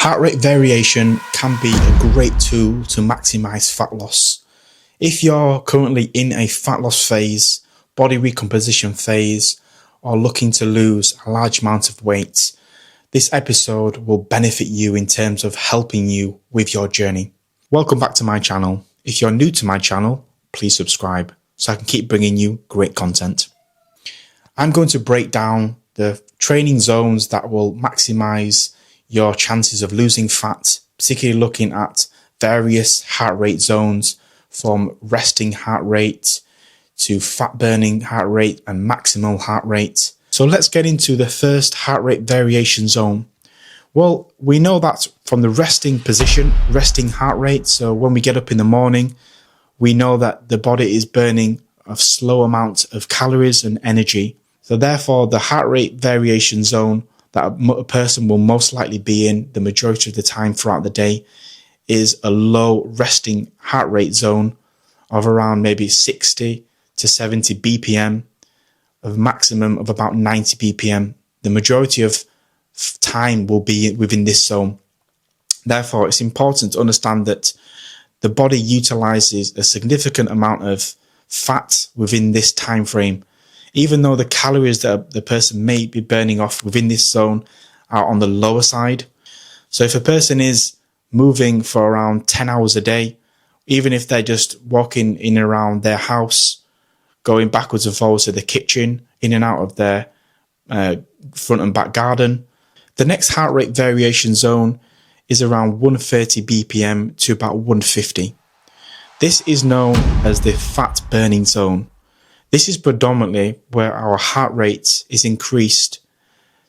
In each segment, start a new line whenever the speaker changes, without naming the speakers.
Heart rate variation can be a great tool to maximize fat loss. If you're currently in a fat loss phase, body recomposition phase, or looking to lose a large amount of weight, this episode will benefit you in terms of helping you with your journey. Welcome back to my channel. If you're new to my channel, please subscribe so I can keep bringing you great content. I'm going to break down the training zones that will maximize your chances of losing fat, particularly looking at various heart rate zones from resting heart rate to fat burning heart rate and maximal heart rate. So let's get into the first heart rate variation zone. Well, we know that from the resting position, resting heart rate. So when we get up in the morning, we know that the body is burning a slow amount of calories and energy. So therefore, the heart rate variation zone that a person will most likely be in the majority of the time throughout the day is a low resting heart rate zone of around maybe 60 to 70 BPM, of maximum of about 90 BPM. The majority of time will be within this zone. Therefore, it's important to understand that the body utilizes a significant amount of fat within this time frame. Even though the calories that the person may be burning off within this zone are on the lower side. So if a person is moving for around 10 hours a day, even if they're just walking in and around their house, going backwards and forwards to the kitchen, in and out of their front and back garden, the next heart rate variation zone is around 130 BPM to about 150. This is known as the fat burning zone. This is predominantly where our heart rate is increased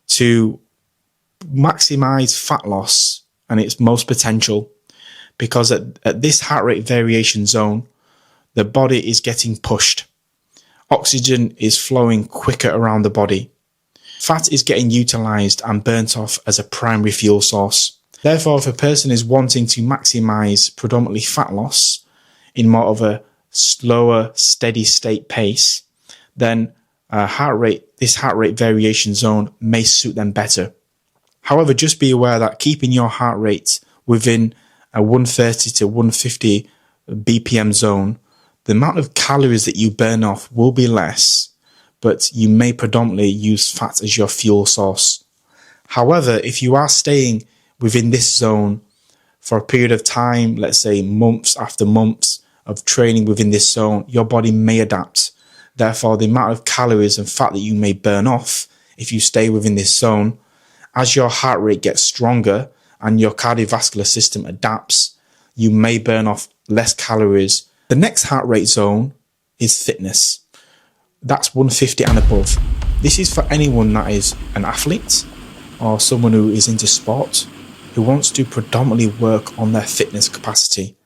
to maximize fat loss and its most potential, because at this heart rate variation zone, the body is getting pushed. Oxygen is flowing quicker around the body. Fat is getting utilized and burnt off as a primary fuel source. Therefore, if a person is wanting to maximize predominantly fat loss in more of a slower, steady state pace, then this heart rate variation zone may suit them better. However, just be aware that keeping your heart rate within a 130 to 150 BPM zone, the amount of calories that you burn off will be less, but you may predominantly use fat as your fuel source. However, if you are staying within this zone for a period of time, let's say months after months of training within this zone, your body may adapt. Therefore, the amount of calories and fat that you may burn off if you stay within this zone, as your heart rate gets stronger and your cardiovascular system adapts, you may burn off less calories. The next heart rate zone is fitness. That's 150 and above. This is for anyone that is an athlete or someone who is into sport, who wants to predominantly work on their fitness capacity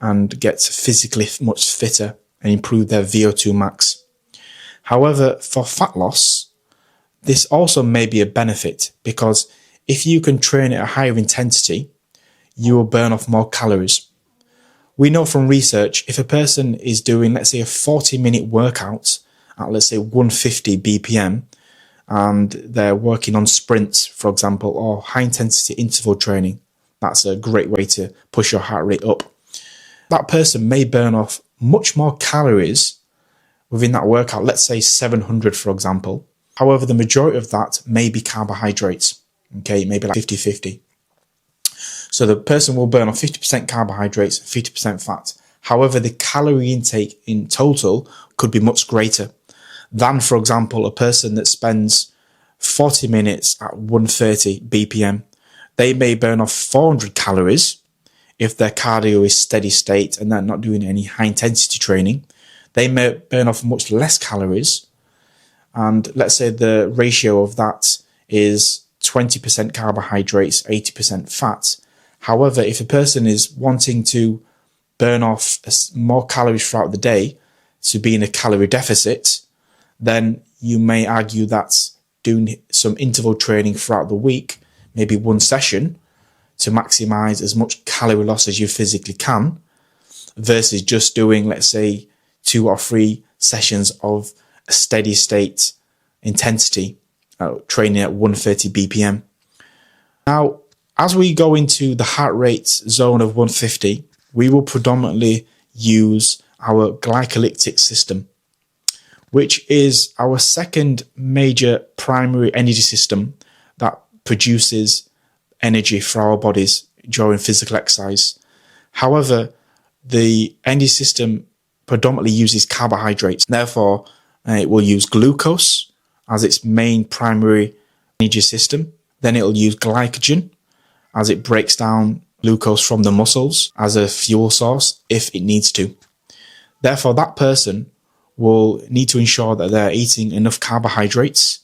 and get physically much fitter and improve their VO2 max. However, for fat loss, this also may be a benefit, because if you can train at a higher intensity, you will burn off more calories. We know from research, if a person is doing, let's say, a 40-minute workout at, let's say, 150 BPM, and they're working on sprints, for example, or high-intensity interval training, that's a great way to push your heart rate up. That person may burn off much more calories within that workout, let's say 700, for example. However, the majority of that may be carbohydrates, okay, maybe like 50-50. So the person will burn off 50% carbohydrates, 50% fat. However, the calorie intake in total could be much greater than, for example, a person that spends 40 minutes at 130 BPM. They may burn off 400 calories if their cardio is steady state and they're not doing any high intensity training. They may burn off much less calories. And let's say the ratio of that is 20% carbohydrates, 80% fat. However, if a person is wanting to burn off more calories throughout the day to be in a calorie deficit, then you may argue that doing some interval training throughout the week, maybe one session, to maximize as much calorie loss as you physically can, versus just doing, let's say, 2 or 3 sessions of a steady state intensity training at 130 BPM. Now, As we go into the heart rate zone of 150, we will predominantly use our glycolytic system, which is our second major primary energy system that produces energy for our bodies during physical exercise. However, the energy system predominantly uses carbohydrates. Therefore, it will use glucose as its main primary energy system. Then it will use glycogen as it breaks down glucose from the muscles as a fuel source if it needs to. Therefore, that person will need to ensure that they're eating enough carbohydrates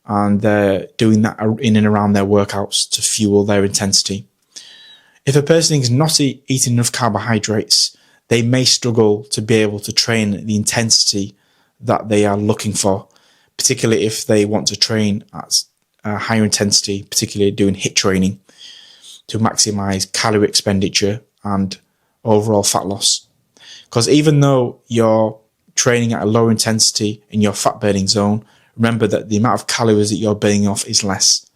and they're doing that in and around their workouts to fuel their intensity. If a person is not eating enough carbohydrates, they may struggle to be able to train the intensity that they are looking for, particularly if they want to train at a higher intensity, particularly doing HIIT training to maximize calorie expenditure and overall fat loss. Because even though you're training at a lower intensity in your fat burning zone, remember that the amount of calories that you're burning off is less.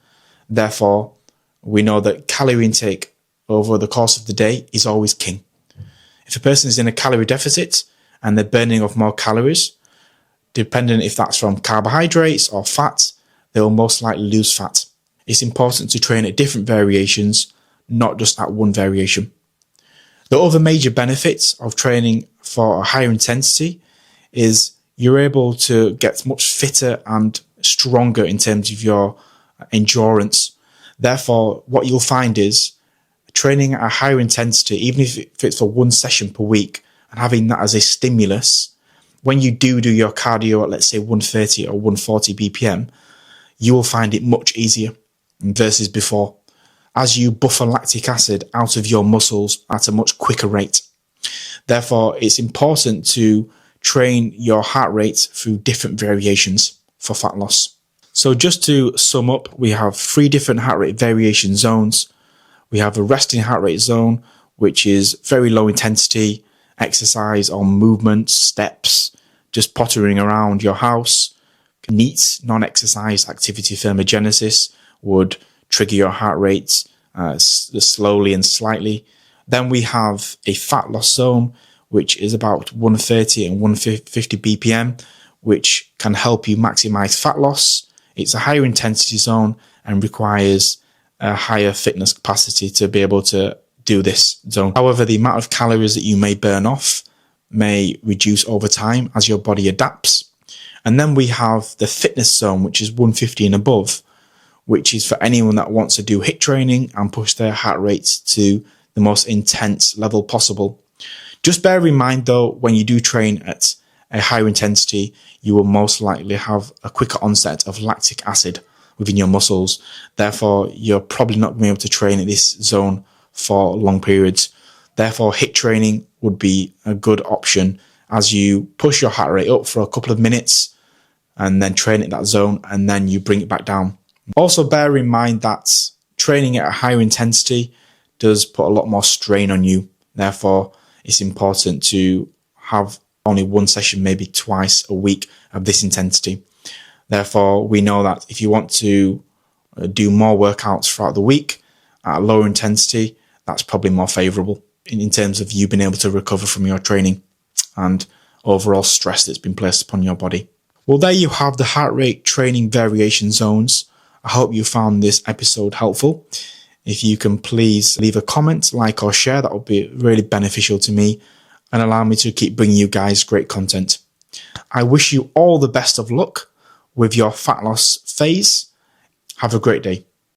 Therefore, we know that calorie intake over the course of the day is always king. If a person is in a calorie deficit and they're burning off more calories, depending if that's from carbohydrates or fat, they will most likely lose fat. It's important to train at different variations, not just at one variation. The other major benefits of training for a higher intensity is you're able to get much fitter and stronger in terms of your endurance. Therefore, what you'll find is training at a higher intensity, even if it's for one session per week, and having that as a stimulus, when you do your cardio at, let's say, 130 or 140 BPM, you will find it much easier versus before, as you buffer lactic acid out of your muscles at a much quicker rate. Therefore, it's important to train your heart rate through different variations for fat loss. So just to sum up, we have 3 different heart rate variation zones. We have a resting heart rate zone, which is very low intensity exercise or movement, steps, just pottering around your house. Neat non-exercise activity thermogenesis would trigger your heart rate slowly and slightly. Then we have a fat loss zone, which is about 130 and 150 BPM, which can help you maximize fat loss. It's a higher intensity zone and requires a higher fitness capacity to be able to do this zone. However, the amount of calories that you may burn off may reduce over time as your body adapts. And then we have the fitness zone, which is 150 and above, which is for anyone that wants to do HIIT training and push their heart rate to the most intense level possible. Just bear in mind though, when you do train at a higher intensity, you will most likely have a quicker onset of lactic acid within your muscles. Therefore, you're probably not going to be able to train at this zone for long periods. Therefore, HIIT training would be a good option as you push your heart rate up for a couple of minutes and then train at that zone, and then you bring it back down. Also, bear in mind that training at a higher intensity does put a lot more strain on you. Therefore, it's important to have only one session, maybe twice a week of this intensity. Therefore, we know that if you want to do more workouts throughout the week at a lower intensity, that's probably more favorable in terms of you being able to recover from your training and overall stress that's been placed upon your body. Well, there you have the heart rate training variation zones. I hope you found this episode helpful. If you can please leave a comment, like or share, that would be really beneficial to me and allow me to keep bringing you guys great content. I wish you all the best of luck with your fat loss phase. Have a great day.